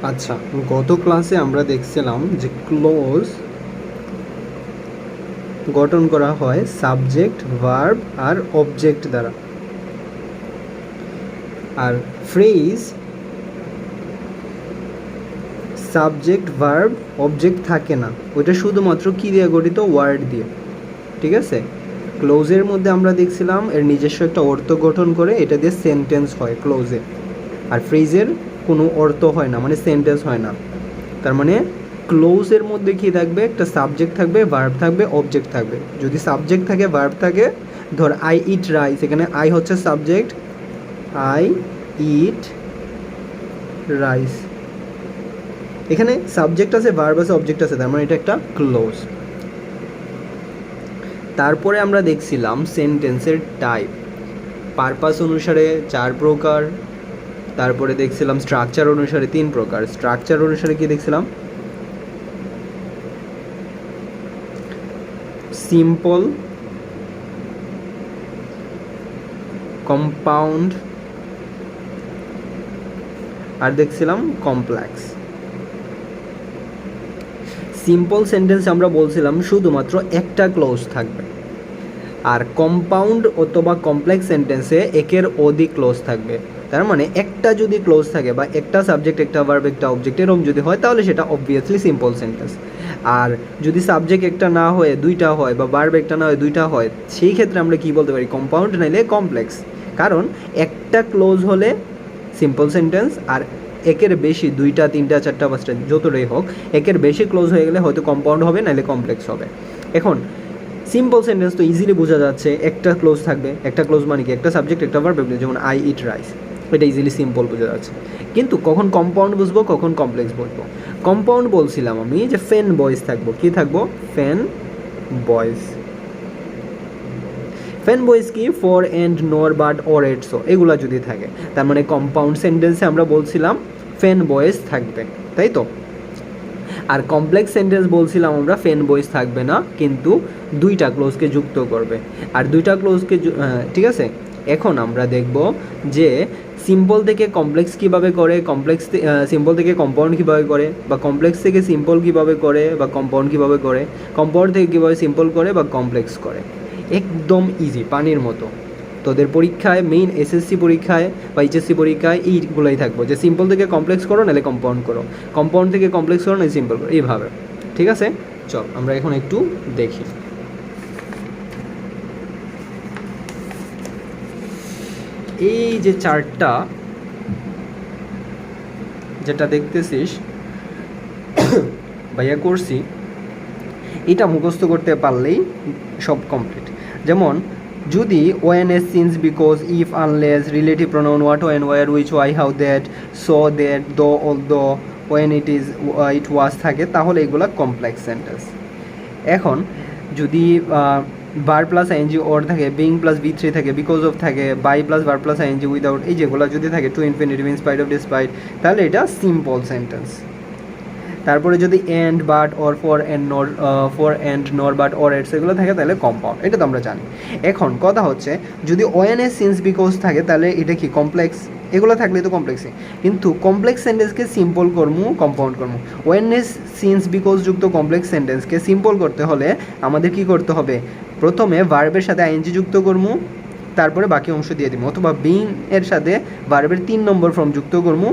আচ্ছা, গত ক্লাসে আমরা দেখছিলাম যে ক্লোজ গঠন করা হয় সাবজেক্ট, ভার্ব আর অবজেক্ট দ্বারা, আর ফ্রেজ সাবজেক্ট, ভার্ব, অবজেক্ট থাকে না, ওইটা শুধুমাত্র কী দিয়ে গঠিত? ওয়ার্ড দিয়ে। ঠিক আছে, ক্লোজের মধ্যে আমরা দেখছিলাম এর নিজস্ব একটা অর্থ গঠন করে, এটা দিয়ে সেন্টেন্স হয় ক্লোজে। আর ফ্রেজের কোনো অর্থ হয় না, মানে সেন্টেন্স হয় না। তার মানে ক্লোজের মধ্যে কী থাকবে? একটা সাবজেক্ট থাকবে, ভার্ব থাকবে, অবজেক্ট থাকবে। যদি সাবজেক্ট থাকে, ভার্ব থাকে, ধর আই ইট রাইস, এখানে আই হচ্ছে সাবজেক্ট, আই ইট রাইস, এখানে সাবজেক্ট আছে, ভার্ব আছে, অবজেক্ট আছে, তার মানে এটা একটা ক্লোজ। তারপরে আমরা দেখছিলাম সেন্টেন্সের টাইপ, পারপাস অনুসারে 4 প্রকার, তারপরে দেখছিলাম স্ট্রাকচার অনুসারে 3 প্রকার। স্ট্রাকচার অনুসারে কি দেখছিলাম? সিম্পল, কম্পাউন্ড আর দেখছিলাম কমপ্লেক্স। সিম্পল সেন্টেন্স আমরা বলছিলাম শুধুমাত্র একটা ক্লোজ থাকবে, আর কম্পাউন্ড অথবা কমপ্লেক্স সেন্টেন্সে একের অধিক ক্লোজ থাকবে। তার মানে একটা যদি ক্লোজ থাকে বা একটা সাবজেক্ট, একটা ভার্ব, একটা অবজেক্ট এরকম যদি হয়, তাহলে সেটা অবভিয়াসলি সিম্পল সেন্টেন্স। আর যদি সাবজেক্ট একটা না হয়ে দুইটা হয় বা ভার্ব একটা না হয়ে দুইটা হয়, সেই ক্ষেত্রে আমরা কি বলতে পারি? কম্পাউন্ড নাইলে কমপ্লেক্স। কারণ একটা ক্লোজ হলে সিম্পল সেন্টেন্স, আর একের বেশি, 2টা 3টা 4টা 5টা যতটাই হোক, একের বেশি ক্লোজ হয়ে গেলে হয়তো কম্পাউন্ড হবে, নাইলে কমপ্লেক্স হবে। এখন সিম্পল সেন্টেন্স তো ইজিলি বোঝা যাচ্ছে, একটা ক্লোজ থাকবে। একটা ক্লোজ মানে কি? একটা সাবজেক্ট, একটা ভার্ব, যেমন আই ইট রাইস, এটা ইজিলি সিম্পল বোঝা যাচ্ছে। কিন্তু কখন কম্পাউন্ড বুঝবো, কখন কমপ্লেক্স বুঝবো? কম্পাউন্ড বলছিলাম আমি যে ফ্যান বয়েজ থাকবো। কি থাকবো? Fan boys. ফ্যান বয়েজ কি? For, and, nor, but, or, at, so, এগুলো যদি থাকে, তার মানে কম্পাউন্ড সেন্টেন্সে আমরা বলছিলাম ফ্যান বয়েজ থাকবে, তাই তো? আর কমপ্লেক্স সেন্টেন্স বলছিলাম আমরা ফ্যান বয়েজ থাকবে না, কিন্তু 2টা ক্লোজকে যুক্ত করবে। আর 2টা ক্লোজকে, ঠিক আছে। এখন আমরা দেখব যে সিম্পল থেকে কমপ্লেক্স কীভাবে করে, কমপ্লেক্স সিম্পল থেকে কম্পাউন্ড কীভাবে করে, বা কমপ্লেক্স থেকে সিম্পল কীভাবে করে, বা কম্পাউন্ড কীভাবে করে, কম্পাউন্ড থেকে কীভাবে সিম্পল করে বা কমপ্লেক্স করে। একদম ইজি, পানির মতো। তোদের পরীক্ষায়, মেইন এসএসসি পরীক্ষায় বা এইচএসসি পরীক্ষায় এইগুলোই থাকবো, যে সিম্পল থেকে কমপ্লেক্স করো, নাহলে কম্পাউন্ড করো, কম্পাউন্ড থেকে কমপ্লেক্স করো, নাহলে সিম্পল করো, এইভাবে। ঠিক আছে, চল আমরা এখন একটু দেখি। এই যে চার্টটা যেটা দেখতেছিস ভাইয়া করছি, এটা মুখস্থ করতে পারলেই সব কমপ্লিট। যেমন যদি when, as, since, because, if, unless, relative pronoun, what, when, where, which, why, how, that, so, that, though, although, when it is, it was থাকে, তাহলে এগুলো কমপ্লেক্স সেন্টেন্স। এখন যদি বার প্লাস আইএনজি ওর থাকে, বিং প্লাস বি3 থাকে, বিকজ অফ থাকে, by plus বার প্লাস আইএনজি উইদাউট, এই যেগুলো যদি থাকে, to infinitive, in spite of despite, তাহলে এটা সিম্পল সেন্টেন্স। তারপরে যদি and, but, or, for and nor, but, or, etc এগুলো থাকে, তাহলে কম্পাউন্ড, এটা তো আমরা জানি। এখন কথা হচ্ছে, যদি ওএনএস, সিন্স, বিকজ থাকে, তাহলে এটা কি? কমপ্লেক্স। এগুলো থাকলে তো কমপ্লেক্সই, কিন্তু কমপ্লেক্স সেন্টেন্সকে সিম্পল করবো, কম্পাউন্ড করবো। ওএনএস, সিন্স, বিকজ যুক্ত কমপ্লেক্স সেন্টেন্সকে সিম্পল করতে হলে আমাদের কি করতে হবে? প্রথমে ভার্বের সাথে আইএনজি যুক্ত করবো, তারপরে বাকি অংশ দিয়ে দিব, অথবা বিং এর সাথে ভার্বের 3 নম্বর ফর্ম যুক্ত করবো,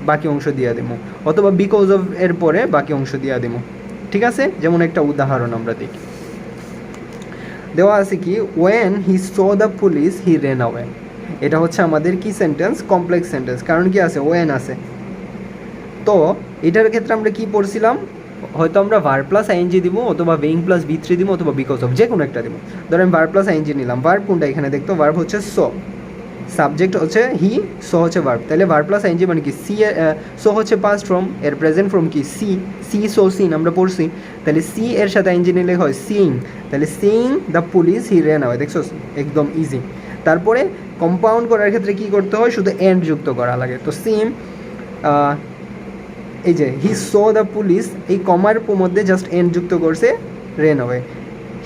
বাকি অংশ দিয়ে দেবো, অথবা বিকজ অফ এর পরে বাকি অংশ দিয়ে দেবো। ঠিক আছে, যেমন একটা উদাহরণ আমরা দেখি, দেওয়া আছে কি? When he saw the police he ran away. এটা হচ্ছে আমাদের কি সেন্টেন্স? Complex sentence. কারণ কি আছে? ওয়েন আছে। তো এটার ক্ষেত্রে আমরা কি পড়ছিলাম? হয়তো আমরা ভার্ব প্লাস আইএনজি দিব, অথবা বিং প্লাস বি3 দিব, অথবা বিকজ অফ, যে কোনো একটা দিব। ধরেন ভার্ব প্লাস আইএনজি নিলাম। ভার্ব কোনটা এখানে দেখতো? ভার্ব হচ্ছে সো, সাবজেক্ট হচ্ছে হি, সো হচ্ছে ভার্ব। তাহলে ভার্ব প্লাস আইএনজি মানে কি? সি, সো হচ্ছে পাস্ট ফর্ম, এর প্রেজেন্ট ফর্ম কি? সি, সি, সো, সিন, আমরা পড়ছি। তাহলে সি এর সাথে আইএনজি নিলে হয় সিইং, তাহলে seeing the police he ran away. দেখছো, একদম ইজি। তারপরে কম্পাউন্ড করার ক্ষেত্রে কি করতে হয়? শুধু এন্ড যুক্ত করা লাগে। তো সেম, এই যে হি সো দ্য পুলিশ, এই কমার মধ্যে জাস্ট এন্ড যুক্ত করছে, ran away.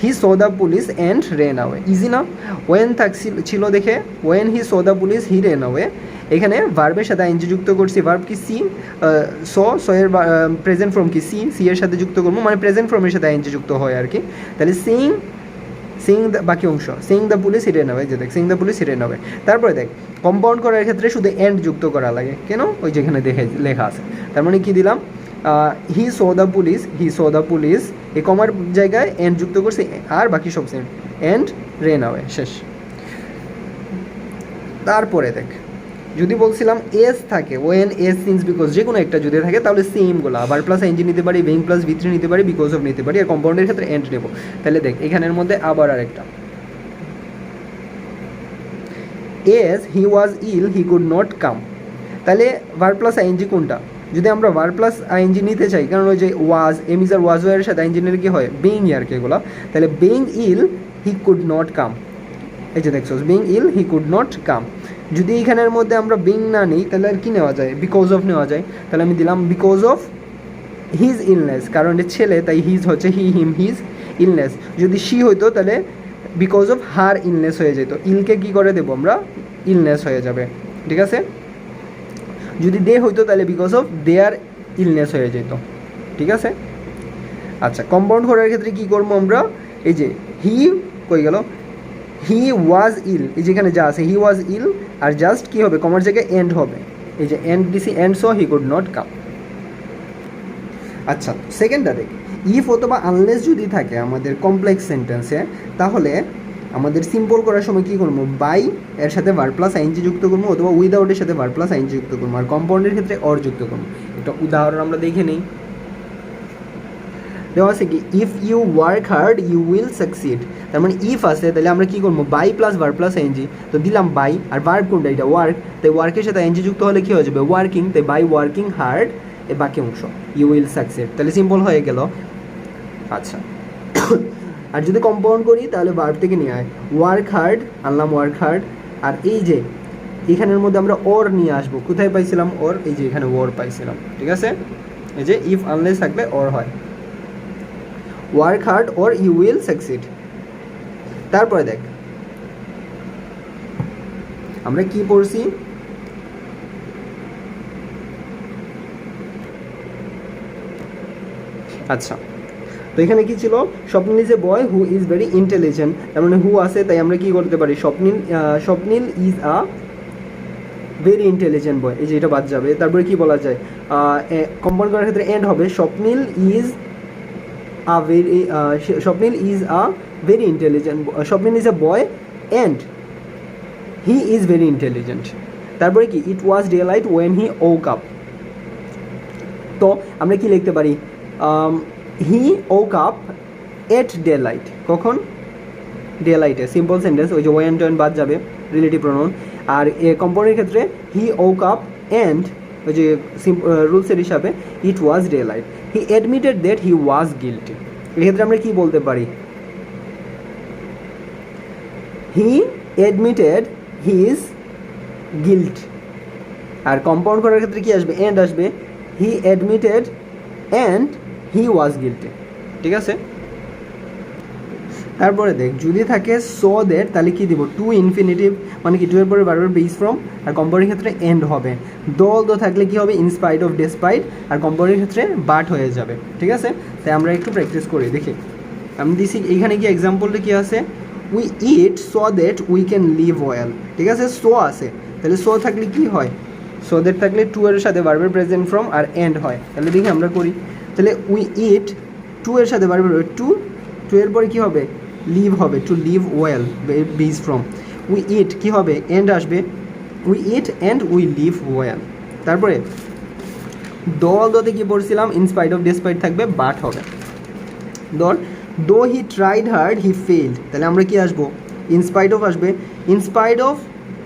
He saw the police and ran away, easy না? ওয়েন থাকছিল দেখে when he saw the police he ran away. এখানে ভার্বের সাথে আইএনজি যুক্ত করছি, ভার্ব কি সি, সো এর প্রেজেন্ট ফর্ম কি সি এর সাথে যুক্ত করবো, মানে প্রেজেন্ট ফর্মের সাথে আইএনজি যুক্ত হয় আর কি। তাহলে সিং দ্য বাকি অংশ সিং দ্য পুলিশ হিটে নেবে, যে দেখ সিং দ্য পুলিশ হিটে নেবে। তারপরে দেখ কম্পাউন্ড করার ক্ষেত্রে শুধু এন্ড যুক্ত করা লাগে, কেন? ওই যেখানে লেখা আছে। তার মানে কি দিলাম, হি সো দ্য পুলিশ, এই কমার জায়গায় এন্ড যুক্ত করছি, আর বাকি সব সেম, এন্ড রেন অ্যাওয়ে, শেষ। তারপরে দেখ যদি বলছিলাম এস থাকে, ওয়েন এস সিন্স বিকজ যে কোনো একটা যদি থাকে তাহলে সেমগুলো ভার্ব প্লাস আইএনজি নিতে পারি, বিং প্লাস ভি3 নিতে পারি, বিকজ অফ নিতে পারি, আর কম্পাউন্ডের ক্ষেত্রে এন্ড নেব। তাহলে দেখ এখানের মধ্যে আবার আরেকটা, as he was ill he could not come, তাহলে ভার্ব প্লাস আইএনজি কোনটা? যদি আমরা ভার্ব প্লাস আইএনজি নিতে চাই, কারণ ওই যে ওয়াজ এম ইজ আর ওয়াজ এর সাথে আইএনজি নিলে কি হয়, বিং আর কি এগুলো। তাহলে being ill he could not come, এই যে দেখছো being ill he could not come. যদি এখানের মধ্যে আমরা বিং না নিই তাহলে আর কি নেওয়া যায়, বিকজ অফ নেওয়া যায়। তাহলে আমি দিলাম বিকজ অফ হিজ ইলনেস, কারণ এটা ছেলে তাই হিজ হচ্ছে হি হিম হিজ ইলনেস। যদি শি হইতো তাহলে বিকজ অফ হার ইলনেস হয়ে যেত, ইলকে কি করে দেবো আমরা, ইলনেস হয়ে যাবে, ঠিক আছে। যদি দে হইতো তাহলে বিকজ অফ দেয়ার ইলনেস হয়ে যেত, ঠিক আছে। আচ্ছা, কম্পাউন্ড করার ক্ষেত্রে কি করবো আমরা, এই যে হি কই গেল, হি ওয়াজ ইল, এই যেখানে যা আছে হি ওয়াজ ইল, আর জাস্ট কি হবে, কমার জায়গায় এন্ড হবে, এই যে এন্ড দিছি, and so he could not come. আচ্ছা, সেকেন্ডটা দেখ, ইফ অথবা আনলেস যদি থাকে আমাদের কমপ্লেক্স সেন্টেন্সে, তাহলে আমাদের সিম্পল করার সময় কী করবো, বাই এর সাথে ভার্ব প্লাস আইএনজি যুক্ত করবো, অথবা উইদাউটের সাথে ভার্ব প্লাস আইএনজি যুক্ত করবো, আর কম্পাউন্ডের ক্ষেত্রে অর যুক্ত করবো। একটা উদাহরণ আমরা দেখে নিই, দেওয়া আছে কি, if you work hard you will succeed. তার মানে ইফ আছে তাহলে আমরা কী করবো, by plus verb plus ING, তো দিলাম বাই, আর ভার্ব কোনটা, এটা ওয়ার্ক, তাই ওয়ার্কের সাথে আইএনজি যুক্ত হলে কী হয়ে যাবে, ওয়ার্কিং, তাই বাই ওয়ার্কিং হার্ড এ বাকি অংশ ইউ উইল সাকসিড, তাহলে সিম্পল হয়ে গেল। আচ্ছা, আর যদি কম্পাউন্ড করি তাহলে ভার্ব থেকে নিয়ে আয়, ওয়ার্ক হার্ড আনলাম ওয়ার্ক হার্ড, আর এই যে এখানের মধ্যে আমরা ওর নিয়ে আসবো, কোথায় পাইছিলাম ওর, এই যে এখানে ওর পাইছিলাম, ঠিক আছে। এই যে ইফ আনলেস থাকলে ওর হয়, work hard or you will succeed. তারপরে দেখ আমরা কি পড়ছি, আচ্ছা তো এখানে কি ছিল, Swapnil is a boy who is very intelligent, তার মানে হু আছে তাই আমরা কি করতে পারি, Swapnil is a very intelligent boy, এই যে এটা বাদ যাবে। তারপরে কি বলা যায়, কম্পাউন্ড করার ক্ষেত্রে এন্ড হবে, Swapnil is a very intelligent, Swapnil is a boy and he is very intelligent. তারপরে কি, it was daylight when he woke up, তো আমরা কি লিখতে পারি, he woke up at daylight, কখন, ডে লাইটে, সিম্পল সেন্টেন্স, ওই যে ওয়েন টোয়েন বাদ যাবে, রিলেটিভ প্রোনাউন। আর কম্পাউন্ডের ক্ষেত্রে হি ওক আপ অ্যান্ড ওই যে রুলসের হিসাবে it was daylight, he admitted that he was guilty, এক্ষেত্রে আমরা কি বলতে পারি, হি অ্যাডমিটেড হিজ গিল্ট। আর কম্পাউন্ড করার ক্ষেত্রে কি আসবে, এন্ড আসবে, he admitted and he was guilty, ঠিক আছে। তারপরে দেখ যদি থাকে সো দ্যাট, তাহলে কি দিব, টু ইনফিনিটিভ, মানে কি টু এর পরে বারবার বেস ফ্রম, আর কম্পাউন্ডের ক্ষেত্রে এন্ড হবে। দো থাকলে কি হবে, ইনস্পাইট অফ ডেসপাইট, আর কম্পাউন্ডের ক্ষেত্রে বাট হয়ে যাবে, ঠিক আছে। তাই আমরা একটু প্র্যাকটিস করি, দেখি আমি দিছি এইখানে কি এক্সাম্পলটা কি আছে, we eat so that we can live well, ঠিক আছে। সো আছে, তাহলে সো থাকলে কি হয়, সো দ্যাট থাকলে টু এর সাথে ভার্বের প্রেজেন্ট ফ্রম আর এন্ড হয়, তাহলে দেখি আমরা করি। তাহলে উই ইট, টু এর সাথে ভার্বের টু এর পরে কি হবে, লিভ হবে, to live well base from, we eat কি হবে, এন্ড আসবে, we eat and we live well. তারপরে দোতে কি পড়ছিলাম, ইনস্পাইট অফ ডিসপাইট থাকবে, বাট হবে। Though he tried hard he failed, তাহলে আমরা কি আসবো, ইনস্পাইট অফ আসবে, ইনস্পাইট অফ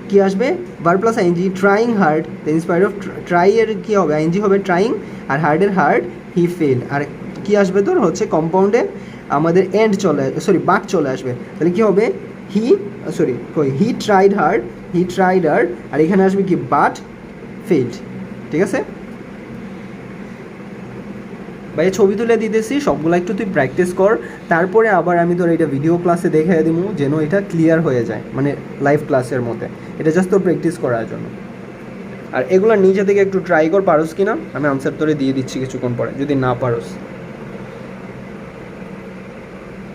কি আসবে, verb plus ING, trying hard, in spite of try এর কি হবে, আইএনজি হবে ট্রাইং, আর হার্ডের হার্ড, হি ফেইল্ড, আর কি আসবে তোর হচ্ছে কম্পাউন্ডে আমাদের এন্ড চলে, সরি বাট চলে আসবে, তাহলে কি হবে, হি ট্রাইড হার্ড, আর এখানে আসবে কি, বাট ফেইল্ড, ঠিক আছে। ভাই ছবি তুলে দিতেছি, সবগুলো একটু তুই প্র্যাকটিস কর, তারপরে আবার আমি তোর এটা ভিডিও ক্লাসে দেখিয়ে দিব, যেন এটা ক্লিয়ার হয়ে যায়, মানে লাইভ ক্লাসের মধ্যে, এটা জাস্ট তোর প্র্যাকটিস করার জন্য। আর এগুলো নিজে থেকে একটু ট্রাই কর, পারোস কি না, আমি আনসার তোরে দিয়ে দিচ্ছি কিছুক্ষণ পরে যদি না পারোস।